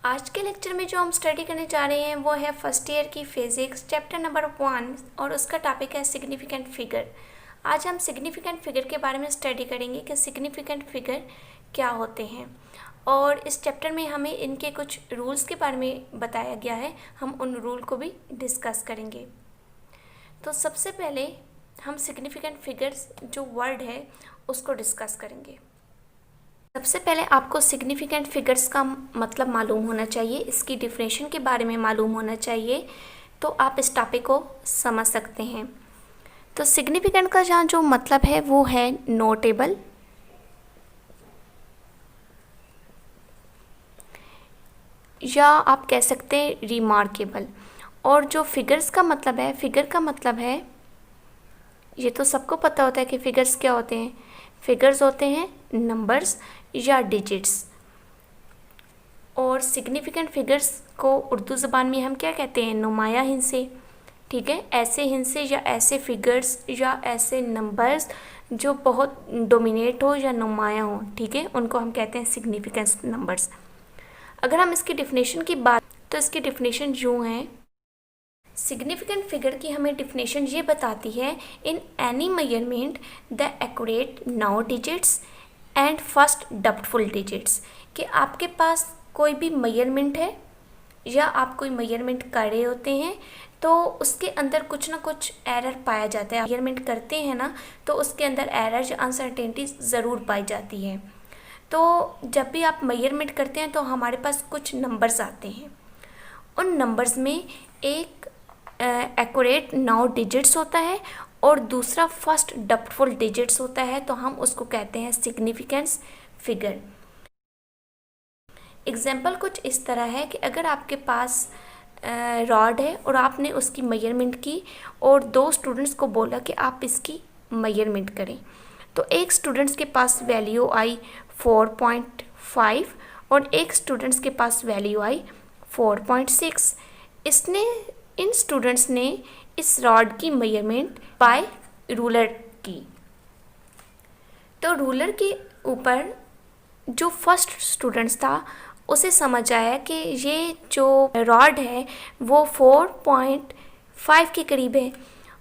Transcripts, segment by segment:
आज के लेक्चर में जो हम स्टडी करने जा रहे हैं वो है फर्स्ट ईयर की फिजिक्स चैप्टर नंबर 1 और उसका टॉपिक है सिग्निफिकेंट फिगर। आज हम सिग्निफिकेंट फिगर के बारे में स्टडी करेंगे कि सिग्निफिकेंट फिगर क्या होते हैं और इस चैप्टर में हमें इनके कुछ रूल्स के बारे में बताया गया है। हम उन रूल को भी डिस्कस करेंगे। तो सबसे पहले हम सिग्निफिकेंट फिगर्स जो वर्ड है उसको डिस्कस करेंगे। सबसे पहले आपको सिग्निफिकेंट फिगर्स का मतलब मालूम होना चाहिए, इसकी डिफिनेशन के बारे में मालूम होना चाहिए, तो आप इस टॉपिक को समझ सकते हैं। तो सिग्निफिकेंट का जहाँ जो मतलब है वो है नोटेबल या आप कह सकते हैं रिमार्केबल। और जो फिगर्स का मतलब है, फिगर का मतलब है, ये तो सबको पता होता है कि फिगर्स क्या होते हैं। फिगर्स होते हैं नंबर्स या डिजिट्स। और सिग्निफिकेंट फिगर्स को उर्दू ज़बान में हम क्या कहते हैं? नुमाया हिस्से। ठीक है, ऐसे हिस्से या ऐसे फिगर्स या ऐसे नंबर्स जो बहुत डोमिनेट हो या नुमाया हो, ठीक है, उनको हम कहते हैं सिग्निफिकेंस नंबर्स। अगर हम इसकी डिफिनेशन की बात, तो इसकी डिफिनेशन यूँ है, सिग्निफिकेंट फिगर की हमें डिफिनेशन ये बताती है, in any measurement the accurate now digits and first doubtful digits, कि आपके पास कोई भी मेजरमेंट है या आप कोई मेजरमेंट कर रहे होते हैं तो उसके अंदर कुछ ना कुछ एरर पाया जाता है। मेजरमेंट करते हैं ना तो उसके अंदर एरर या अनसर्टेनिटी ज़रूर पाई जाती है। तो जब भी आप मेजरमेंट करते हैं तो हमारे पास कुछ नंबर्स आते हैं। उन नंबर्स में एक एक्यूरेट नाउ डिजिट्स होता है और दूसरा फर्स्ट डबलफुल डिजिट्स होता है, तो हम उसको कहते हैं सिग्निफिकेंस फिगर। एग्जाम्पल कुछ इस तरह है कि अगर आपके पास रॉड है और आपने उसकी मेजरमेंट की और दो स्टूडेंट्स को बोला कि आप इसकी मेजरमेंट करें, तो एक स्टूडेंट्स के पास वैल्यू आई 4.5 और एक स्टूडेंट्स के पास वैल्यू आई 4.6। इन स्टूडेंट्स ने इस रॉड की मेजरमेंट बाय रूलर की। तो रूलर के ऊपर जो फर्स्ट स्टूडेंट्स था उसे समझ आया कि ये जो रॉड है वो 4.5 के करीब है,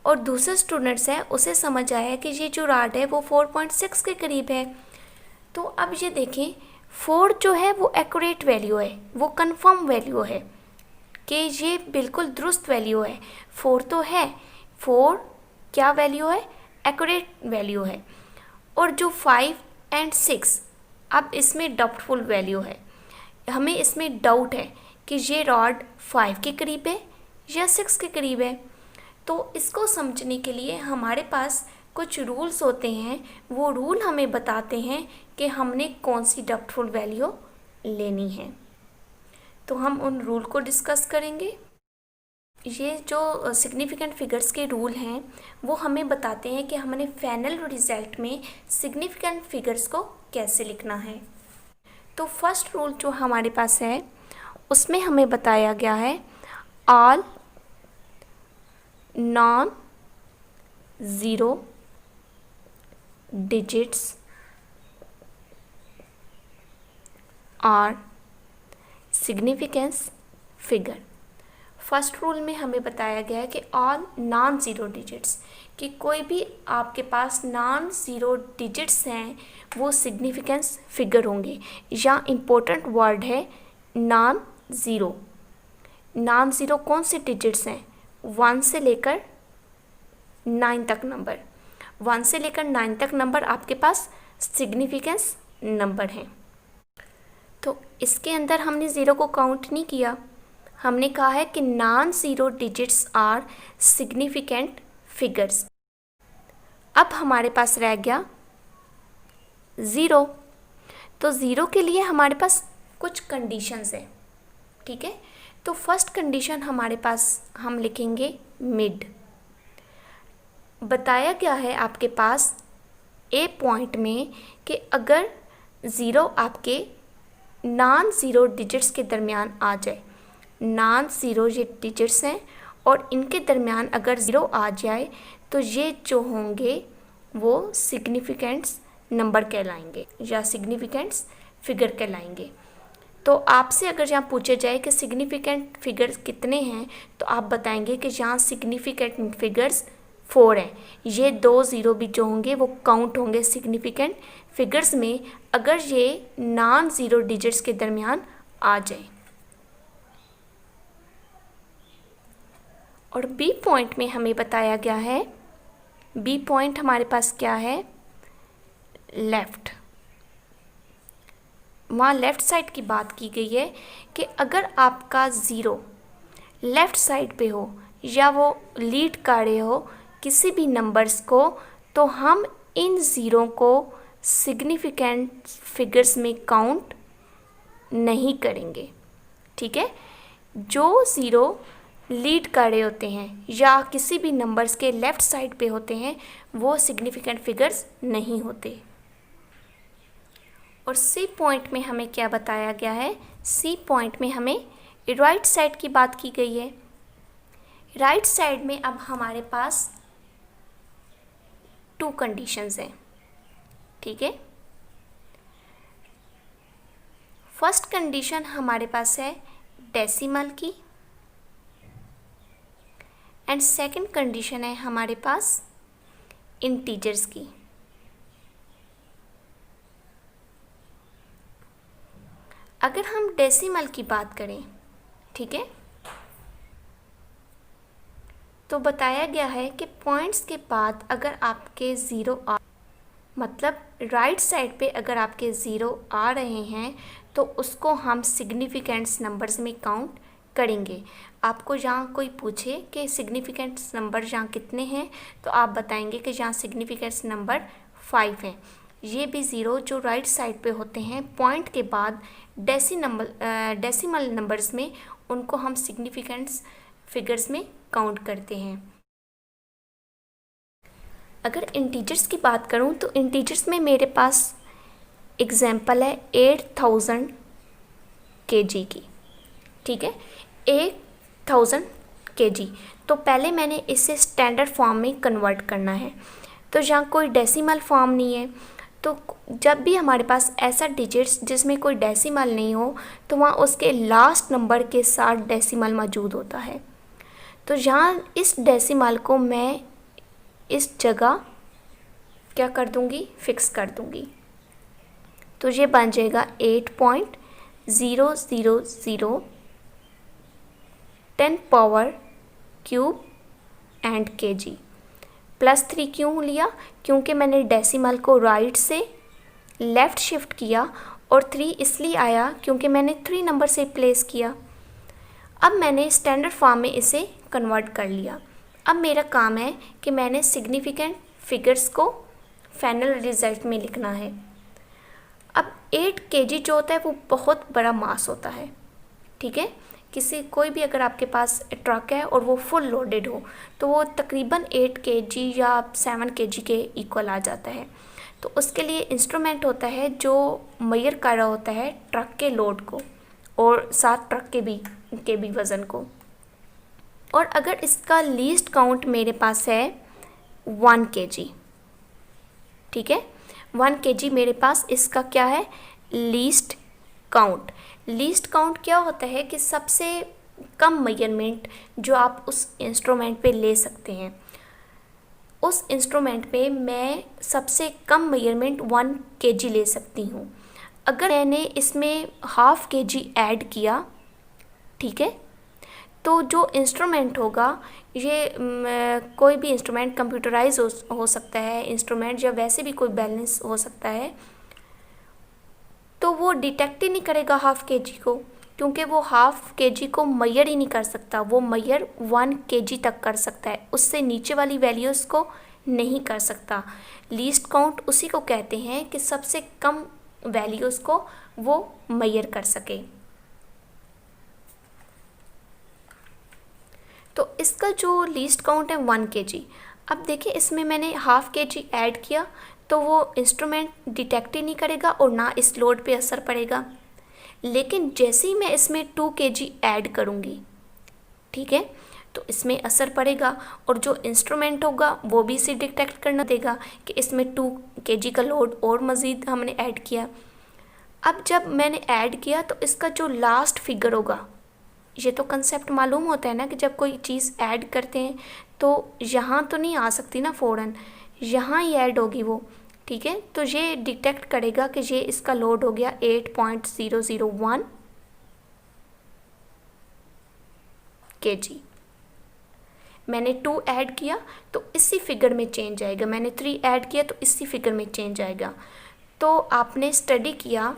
और दूसरे स्टूडेंट्स है उसे समझ आया कि ये जो रॉड है वो 4.6 के करीब है। तो अब ये देखें, 4 जो है वो एक्यूरेट वैल्यू है, वो कंफर्म वैल्यू है कि ये बिल्कुल दुरुस्त वैल्यू है। 4 तो है, 4 क्या वैल्यू है? एक्यूरेट वैल्यू है। और जो 5 एंड 6, अब इसमें डाउटफुल वैल्यू है, हमें इसमें डाउट है कि ये रॉड 5 के करीब है या 6 के करीब है। तो इसको समझने के लिए हमारे पास कुछ रूल्स होते हैं, वो रूल हमें बताते हैं कि हमने कौन सी डाउटफुल वैल्यू लेनी है। तो हम उन रूल को डिस्कस करेंगे। ये जो सिग्निफिकेंट फिगर्स के रूल हैं वो हमें बताते हैं कि हमने फाइनल रिजल्ट में सिग्निफिकेंट फिगर्स को कैसे लिखना है। तो फर्स्ट रूल जो हमारे पास है उसमें हमें बताया गया है, all non zero digits are significance figure. First rule में हमें बताया गया है कि ऑल नॉन ज़ीरो डिजिट्स, कि कोई भी आपके पास नॉन ज़ीरो डिजिट्स हैं वो सिग्निफिकेंस फिगर होंगे। या इम्पोर्टेंट वर्ड है नॉन ज़ीरो। नॉन ज़ीरो कौन से डिजिट्स हैं? 1 से लेकर 9 तक नंबर। 1 से लेकर 9 तक नंबर आपके पास सिग्निफिकेंस नंबर हैं। तो इसके अंदर हमने ज़ीरो को काउंट नहीं किया, हमने कहा है कि non zero digits are significant figures. अब हमारे पास रह गया ज़ीरो। तो ज़ीरो के लिए हमारे पास कुछ कंडीशंस हैं, ठीक है। तो फर्स्ट कंडीशन हमारे पास हम लिखेंगे मिड। बताया गया है आपके पास ए पॉइंट में कि अगर ज़ीरो आपके नॉन ज़ीरो डिजिट्स के दरमियान आ जाए, नॉन ज़ीरो ये डिजिट्स हैं और इनके दरमियान अगर ज़ीरो आ जाए तो ये जो होंगे वो सिग्निफिकेंट्स नंबर कहलाएंगे या सिग्निफिकेंट्स फिगर कहलाएंगे। तो आपसे अगर यहाँ पूछे जाए कि सिग्निफिकेंट फिगर्स कितने हैं, तो आप बताएंगे कि यहाँ सिग्निफिकेंट फिगर्स 4 हैं। ये 2 ज़ीरो भी जो होंगे वो काउंट होंगे सिग्निफिकेंट फिगर्स में, अगर ये नॉन ज़ीरो डिजिट्स के दरमियान आ जाए। और बी पॉइंट में हमें बताया गया है, बी पॉइंट हमारे पास क्या है, लेफ़्ट। वहाँ लेफ़्ट साइड की बात की गई है कि अगर आपका ज़ीरो लेफ़्ट साइड पे हो या वो लीड कर रहे हो किसी भी नंबर्स को, तो हम इन ज़ीरो को सिग्निफिकेंट फिगर्स में काउंट नहीं करेंगे। ठीक है, जो ज़ीरो लीड कर रहे होते हैं या किसी भी नंबर्स के लेफ़्ट साइड पे होते हैं वो सिग्निफिकेंट फिगर्स नहीं होते। और सी पॉइंट में हमें क्या बताया गया है, सी पॉइंट में हमें राइट साइड की बात की गई है। राइट साइड में अब हमारे पास 2 कंडीशंस हैं। ठीक है, फर्स्ट कंडीशन हमारे पास है डेसिमल की, एंड सेकंड कंडीशन है हमारे पास इंटीजर्स की। अगर हम डेसिमल की बात करें, ठीक है, तो बताया गया है कि पॉइंट्स के बाद अगर आपके ज़ीरो आ, मतलब राइट साइड पे अगर आपके ज़ीरो आ रहे हैं तो उसको हम सिग्निफिकेंट्स नंबर्स में काउंट करेंगे। आपको यहाँ कोई पूछे कि सिग्निफिकेंट्स नंबर यहाँ कितने हैं, तो आप बताएंगे कि यहाँ सिग्निफिकेंट्स नंबर 5 हैं। ये भी ज़ीरो जो राइट साइड पे होते हैं पॉइंट के बाद डेसिमल नंबर्स में, उनको हम सिग्निफिकेंट्स फिगर्स में काउंट करते हैं। अगर इंटीजर्स की बात करूं तो इंटीजर्स में मेरे पास एग्जांपल है 8000 kg की। ठीक है, 8000 kg, तो पहले मैंने इसे स्टैंडर्ड फॉर्म में कन्वर्ट करना है। तो जहाँ कोई डेसिमल फॉर्म नहीं है, तो जब भी हमारे पास ऐसा डिजिट्स जिसमें कोई डेसिमल नहीं हो तो वहाँ उसके लास्ट नंबर के साथ डेसिमल मौजूद होता है। तो यहाँ इस डेसिमल को मैं इस जगह क्या कर दूँगी, फिक्स कर दूँगी। तो ये बन जाएगा 8.000 10 पावर क्यूब एंड kg। +3 क्यों लिया, क्योंकि मैंने डेसिमल को राइट से लेफ़्ट शिफ्ट किया, और 3 इसलिए आया क्योंकि मैंने 3 नंबर से प्लेस किया। अब मैंने स्टैंडर्ड फॉर्म में इसे कन्वर्ट कर लिया। अब मेरा काम है कि मैंने सिग्निफिकेंट फिगर्स को फाइनल रिजल्ट में लिखना है। अब 8 kg जो होता है वो बहुत बड़ा मास होता है। ठीक है, कोई भी अगर आपके पास ट्रक है और वो फुल लोडेड हो तो वो तकरीबन 8 kg या 7 kg के इक्वल आ जाता है। तो उसके लिए इंस्ट्रूमेंट होता है जो मेजर कर रहा होता है ट्रक के लोड को और साथ ट्रक के भी वज़न को। और अगर इसका लीस्ट काउंट मेरे पास है 1 kg, ठीक है, 1 kg मेरे पास इसका क्या है, लीस्ट काउंट। लीस्ट काउंट क्या होता है कि सबसे कम मेजरमेंट जो आप उस इंस्ट्रूमेंट पे ले सकते हैं। उस इंस्ट्रूमेंट पे मैं सबसे कम मेजरमेंट 1 kg ले सकती हूँ। अगर मैंने इसमें ½ kg ऐड किया, ठीक है, तो जो इंस्ट्रूमेंट होगा ये कोई भी इंस्ट्रूमेंट कंप्यूटराइज हो सकता है इंस्ट्रूमेंट, या वैसे भी कोई बैलेंस हो सकता है, तो वो डिटेक्ट ही नहीं करेगा ½ kg को, क्योंकि वो ½ kg को मेजर ही नहीं कर सकता। वो मेजर 1 kg तक कर सकता है, उससे नीचे वाली वैल्यूज़ को नहीं कर सकता। लीस्ट काउंट उसी को कहते हैं कि सबसे कम वैल्यूज़ को वो मेजर कर सके। तो इसका जो लीस्ट काउंट है 1 kg। अब देखिए इसमें मैंने ½ kg ऐड किया तो वो इंस्ट्रूमेंट डिटेक्ट ही नहीं करेगा और ना इस लोड पे असर पड़ेगा। लेकिन जैसे ही मैं इसमें 2 kg ऐड करूँगी, ठीक है, तो इसमें असर पड़ेगा और जो इंस्ट्रूमेंट होगा वो भी इसे डिटेक्ट करना देगा कि इसमें 2 kg का लोड और मज़ीद हमने ऐड किया। अब जब मैंने ऐड किया तो इसका जो लास्ट फिगर होगा, ये तो कंसेप्ट मालूम होता है ना कि जब कोई चीज़ ऐड करते हैं तो यहाँ तो नहीं आ सकती ना फ़ौरन, यहाँ ही ऐड होगी वो, ठीक है। तो ये डिटेक्ट करेगा कि ये इसका लोड हो गया 8.001 kg। मैंने 2 ऐड किया तो इसी फिगर में चेंज आएगा, मैंने 3 ऐड किया तो इसी फिगर में चेंज आएगा। तो आपने स्टडी किया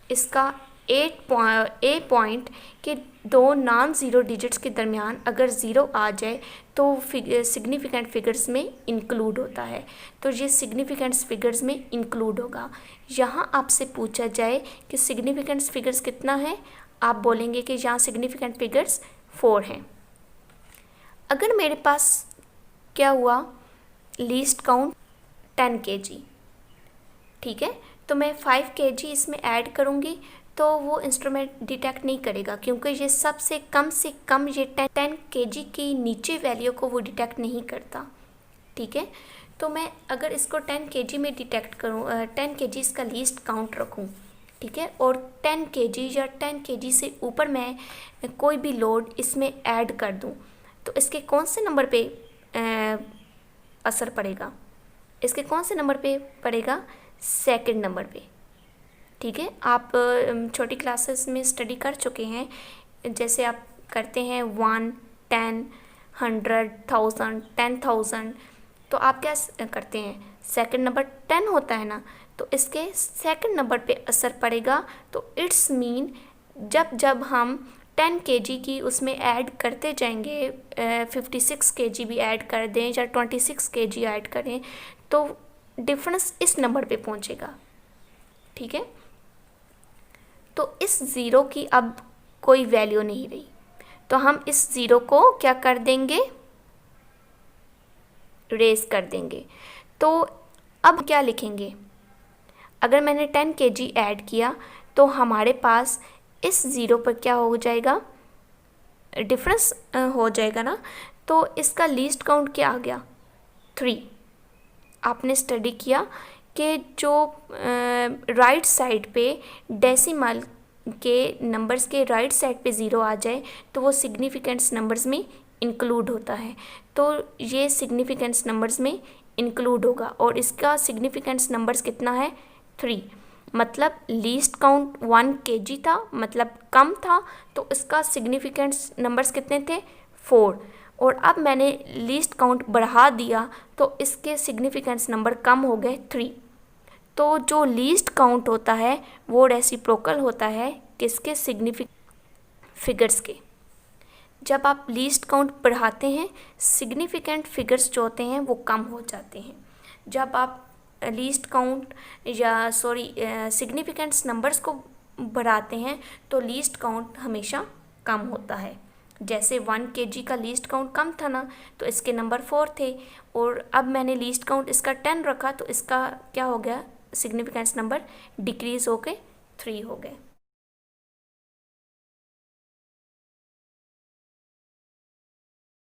इसका ए पॉइंट के दो नॉन ज़ीरो डिजिट्स के दरमियान अगर ज़ीरो आ जाए तो सिग्निफिकेंट फिगर्स में इंक्लूड होता है, तो ये सिग्निफिकेंट फिगर्स में इंक्लूड होगा। यहाँ आपसे पूछा जाए कि सिग्निफिकेंट फिगर्स कितना है, आप बोलेंगे कि यहाँ सिग्निफिकेंट फिगर्स 4 हैं। अगर मेरे पास क्या हुआ, लीस्ट काउंट 10 kg, ठीक है, तो मैं 5 kg इसमें ऐड करूँगी तो वो इंस्ट्रूमेंट डिटेक्ट नहीं करेगा, क्योंकि ये सबसे कम ये 10 kg की नीचे वैल्यू को वो डिटेक्ट नहीं करता, ठीक है। तो मैं अगर इसको 10 kg में डिटेक्ट करूँ, 10 kg इसका लीस्ट काउंट रखूँ, ठीक है, और 10 kg या 10 kg से ऊपर मैं कोई भी लोड इसमें ऐड कर दूँ तो इसके कौन से नंबर पे असर पड़ेगा, इसके कौन से नंबर पे पड़ेगा, सेकंड नंबर पे, ठीक है। आप छोटी क्लासेस में स्टडी कर चुके हैं, जैसे आप करते हैं 1, 10, 100, 1000, 10,000, तो आप क्या करते हैं, सेकंड नंबर 10 होता है ना, तो इसके सेकंड नंबर पे असर पड़ेगा। तो इट्स मीन जब हम 10 kg की उसमें ऐड करते जाएंगे, 56 kg भी ऐड कर दें या 26 kg ऐड करें तो डिफरेंस इस नंबर पे पहुंचेगा, ठीक है। तो इस ज़ीरो की अब कोई वैल्यू नहीं रही, तो हम इस ज़ीरो को क्या कर देंगे, रेस कर देंगे। तो अब क्या लिखेंगे, अगर मैंने 10 kg ऐड किया तो हमारे पास इस ज़ीरो पर क्या हो जाएगा, डिफरेंस हो जाएगा ना, तो इसका लीस्ट काउंट क्या आ गया, 3। आपने स्टडी किया कि जो राइट साइड पे डेसिमल के नंबर्स के राइट साइड पे ज़ीरो आ जाए तो वो सिग्निफिकेंट्स नंबर्स में इंक्लूड होता है, तो ये सिग्निफिकेंट्स नंबर्स में इंक्लूड होगा और इसका सिग्निफिकेंट्स नंबर्स कितना है, 3। मतलब लीस्ट काउंट 1 kg था, मतलब कम था, तो इसका सिग्निफिकेंट्स नंबर्स कितने थे, 4। और अब मैंने लीस्ट काउंट बढ़ा दिया तो इसके सिग्निफिकेंट्स नंबर कम हो गए 3। तो जो लीस्ट काउंट होता है वो रेसिप्रोकल होता है किसके, सिग्निफिकेंट फिगर्स के। जब आप लीस्ट काउंट बढ़ाते हैं सिग्निफिकेंट फिगर्स जो होते हैं वो कम हो जाते हैं। जब आप लीस्ट काउंट या सिग्निफिकेंट्स नंबर्स को बढ़ाते हैं तो लीस्ट काउंट हमेशा कम होता है। जैसे 1 kg का लीस्ट काउंट कम था ना, तो इसके नंबर 4 थे, और अब मैंने लीस्ट काउंट इसका 10 रखा तो इसका क्या हो गया, सिग्निफिकेंस नंबर डिक्रीज़ होके 3 हो गए।